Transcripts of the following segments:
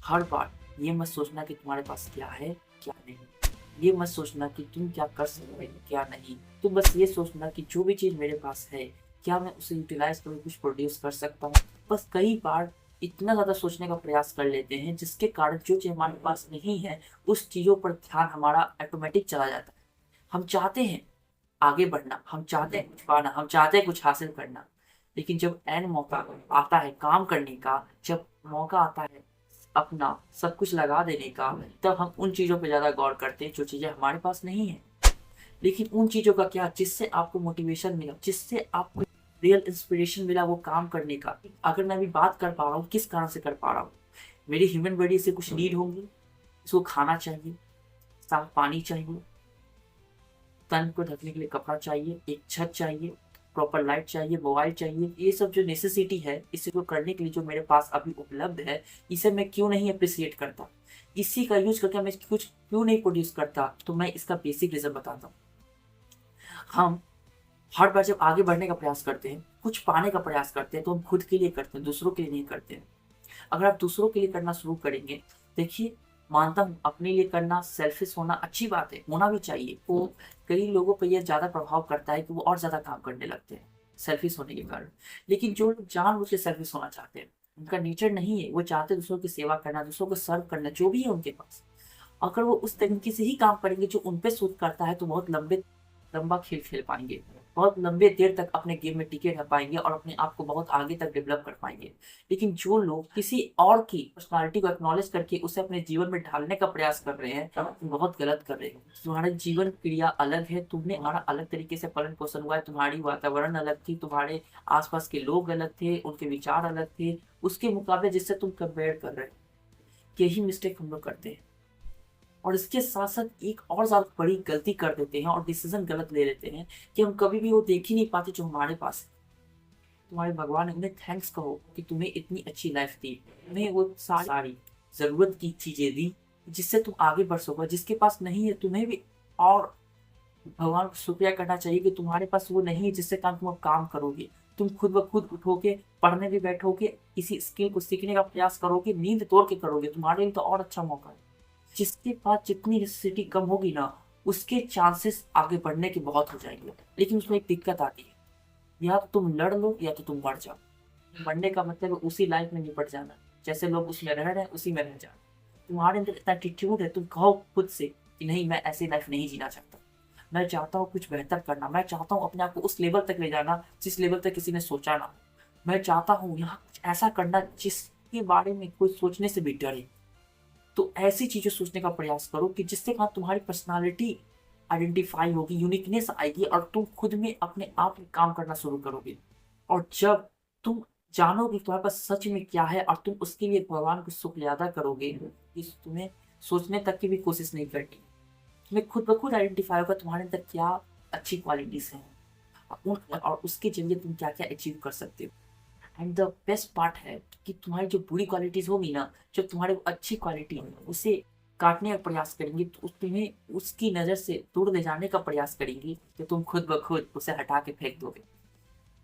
हर बार ये मत सोचना कि तुम्हारे पास क्या है, क्या नहीं। ये मत सोचना कि तुम क्या कर सकते हो, क्या नहीं। तुम बस ये सोचना कि जो भी चीज़ मेरे पास है, क्या मैं उसे यूटिलाइज़ करके कुछ प्रोड्यूस कर सकता हूँ। बस कई बार इतना ज़्यादा सोचने का प्रयास कर लेते हैं, जिसके कारण जो चीज़ हमारे पास नहीं है, उस चीज़ों पर ध्यान हमारा ऑटोमेटिक चला जाता है। हम चाहते हैं आगे बढ़ना, हम चाहते हैं कुछ पाना, हम चाहते हैं कुछ हासिल करना, लेकिन जब एन मौका आता है काम करने का, जब मौका आता है अपना सब कुछ लगा देने का, तब हम उन चीज़ों पे ज़्यादा गौर करते हैं जो चीज़ें हमारे पास नहीं है। लेकिन उन चीज़ों का क्या, जिससे आपको मोटिवेशन मिला, जिससे आपको रियल इंस्पिरेशन मिला वो काम करने का। अगर मैं अभी बात कर पा रहा हूँ, किस कारण से कर पा रहा हूँ? मेरी ह्यूमन बॉडी से कुछ नीड होंगी, इसको खाना चाहिए, साफ पानी चाहिए, तन को ढकने के लिए कपड़ा चाहिए, एक छत चाहिए, प्रॉपर लाइट चाहिए, मोबाइल चाहिए। ये सब जो नेसेसिटी है, इसी को करने के लिए जो मेरे पास अभी उपलब्ध है, इसे मैं क्यों नहीं अप्रिसिएट करता? इसी का यूज करके मैं कुछ क्यों नहीं प्रोड्यूस करता? तो मैं इसका बेसिक रीजन बताता हूँ। हम हर बार जब आगे बढ़ने का प्रयास करते हैं, कुछ पाने का प्रयास करते हैं, तो हम खुद के लिए करते हैं, दूसरों के लिए नहीं करते हैं। अगर आप दूसरों के लिए करना शुरू करेंगे, देखिए, मानता हूँ अपने लिए करना, सेल्फिश होना अच्छी बात है, होना भी चाहिए। वो कई लोगों पर यह ज़्यादा प्रभाव करता है कि वो और ज़्यादा काम करने लगते हैं सेल्फिश होने के कारण। लेकिन जो लोग जानबूझ के सेल्फिश होना चाहते हैं, उनका नेचर नहीं है, वो चाहते हैं दूसरों की सेवा करना, दूसरों को सर्व करना, जो भी है उनके पास। अगर वो उस तरीके से ही काम करेंगे जो उन पे सूट करता है, तो बहुत लंबा खेल खेल पाएंगे, बहुत लंबे देर तक अपने गेम में टिके रह पाएंगे और अपने आप को बहुत आगे तक डेवलप कर पाएंगे। लेकिन जो लोग किसी और की पर्सनालिटी को एक्नॉलेज करके उसे अपने जीवन में ढालने का प्रयास कर रहे हैं, तुम बहुत गलत कर रहे हो। तुम्हारा जीवन क्रिया अलग है, तुमने और अलग तरीके से पालन पोषण हुआ है, तुम्हारी वातावरण अलग थी, तुम्हारे आसपास के लोग अलग थे, उनके विचार अलग थे, उसके मुकाबले जिससे तुम कंपेयर कर रहे हो। यही मिस्टेक हम लोग करते हैं। और इसके साथ साथ एक और ज्यादा बड़ी गलती कर देते हैं और डिसीजन गलत ले लेते हैं कि हम कभी भी वो देख ही नहीं पाते जो हमारे पास है। तुम्हारे भगवान ने, उन्हें थैंक्स कहो कि तुम्हें इतनी अच्छी लाइफ दी, तुम्हें वो सारी जरूरत की चीजें दी, जिससे तुम आगे बढ़ सको। जिसके पास नहीं है, तुम्हें भी और भगवान को शुक्रिया करना चाहिए कि तुम्हारे पास वो नहीं है जिससे काम तुम अब काम करोगे। तुम खुद ब खुद उठोगे, पढ़ने भी बैठोगे, किसी स्किल को सीखने का प्रयास करोगे, नींद तोड़ के करोगे, तुम्हारे लिए तो और अच्छा मौका है। जिसके पास जितनी नेसेसिटी कम होगी ना, उसके चांसेस आगे बढ़ने के बहुत हो जाएंगे। लेकिन उसमें एक दिक्कत आती है, या तो तुम लड़ लो या तो तुम मर जाओ। मरने का मतलब है उसी लाइफ में निपट जाना, जैसे लोग उसमें रह रहे हैं उसी में रह जाना। तुम्हारे अंदर इतना एटीट्यूड है, तुम कहो खुद से कि नहीं, मैं ऐसी लाइफ नहीं जीना चाहता, मैं चाहता हूँ कुछ बेहतर करना, मैं चाहता हूँ अपने आप को उस लेवल तक ले जाना जिस लेवल तक किसी ने सोचा ना हो। मैं चाहता हूँ यहाँ कुछ ऐसा करना जिसके बारे में कोई सोचने से भी डरे। तो ऐसी चीजें सोचने का प्रयास करो कि जिससे कहा तुम्हारी पर्सनालिटी आइडेंटिफाई होगी, यूनिकनेस आएगी और तुम खुद में अपने आप में काम करना शुरू करोगे। और जब तुम जानोगे तुम्हारे पास सच में क्या है और तुम उसके लिए भगवान को शुक्रिया अदा करोगे, इस तुम्हें सोचने तक की भी कोशिश नहीं करनी। तुम्हें खुद ब खुद आइडेंटिफाई होगा तुम्हारे अंदर क्या अच्छी क्वालिटीज हैं और उसके जरिए तुम क्या क्या अचीव कर सकते हो। एंड द बेस्ट पार्ट है कि तुम्हारी जो बुरी क्वालिटीज होगी ना, जो तुम्हारी अच्छी क्वालिटी है, उसे काटने का प्रयास करेंगे, तो तुम्हें उसकी नज़र से दूर ले जाने का प्रयास करेंगी, तो तुम खुद ब खुद उसे हटा के फेंक दोगे।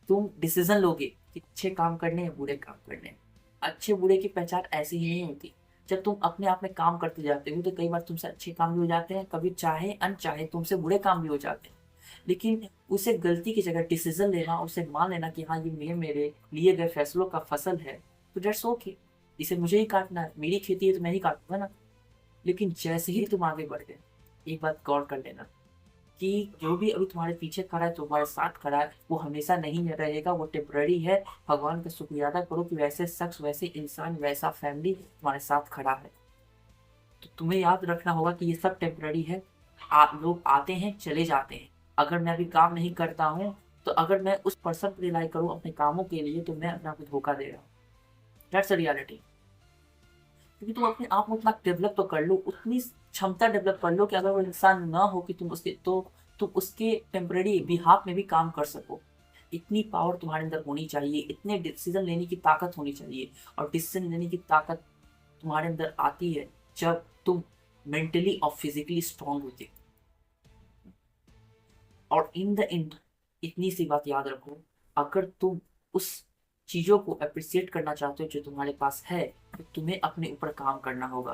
तुम डिसीजन लोगे कि अच्छे काम करने हैं, बुरे काम करने हैं। अच्छे बुरे की पहचान ऐसी ही नहीं होती। जब तुम अपने आप में काम करते जाते हो, तो कई बार तुमसे अच्छे काम भी हो जाते हैं, कभी चाहे अनचाहे तुमसे बुरे काम भी हो जाते हैं। लेकिन उसे गलती की जगह डिसीजन लेना, उसे मान लेना कि हाँ, ये मेरे लिए गए फैसलों का फसल है, तो दैट्स ओके। इसे मुझे ही काटना है, मेरी खेती है तो मैं ही काटूंगा ना। लेकिन जैसे ही तुम आगे बढ़ गए, एक बात गौर कर लेना कि जो भी अभी तुम्हारे पीछे खड़ा है, तुम्हारे साथ खड़ा है, वो हमेशा नहीं रहेगा, वो टेम्पररी है। भगवान का शुक्रिया अदा करो कि वैसे शख्स, वैसे इंसान, वैसा फैमिली तुम्हारे साथ खड़ा है। तो तुम्हें याद रखना होगा कि ये सब टेम्पररी है। लोग आते हैं, चले जाते हैं। अगर मैं अभी काम नहीं करता हूँ, तो अगर मैं उस पर्सन पर रिलाई करूँ अपने कामों के लिए, तो मैं अपने आप को धोखा दे रहा हूँ। That's reality. क्योंकि तुम अपने आप में उतना डेवलप तो कर लो, उतनी क्षमता डेवलप कर लो कि अगर वो इंसान ना हो कि तुम उसके टेम्पररी बिहाफ में भी काम कर सको। इतनी पावर तुम्हारे अंदर होनी चाहिए, इतने डिसीजन लेने की ताकत होनी चाहिए। और डिसीजन लेने की ताकत तुम्हारे अंदर आती है जब तुम मेंटली और फिजिकली स्ट्रांग होते हो। और इन द एंड, इतनी सी बात याद रखो, अगर तुम उस चीज़ों को अप्रिशिएट करना चाहते हो जो तुम्हारे पास है, तो तुम्हें अपने ऊपर काम करना होगा।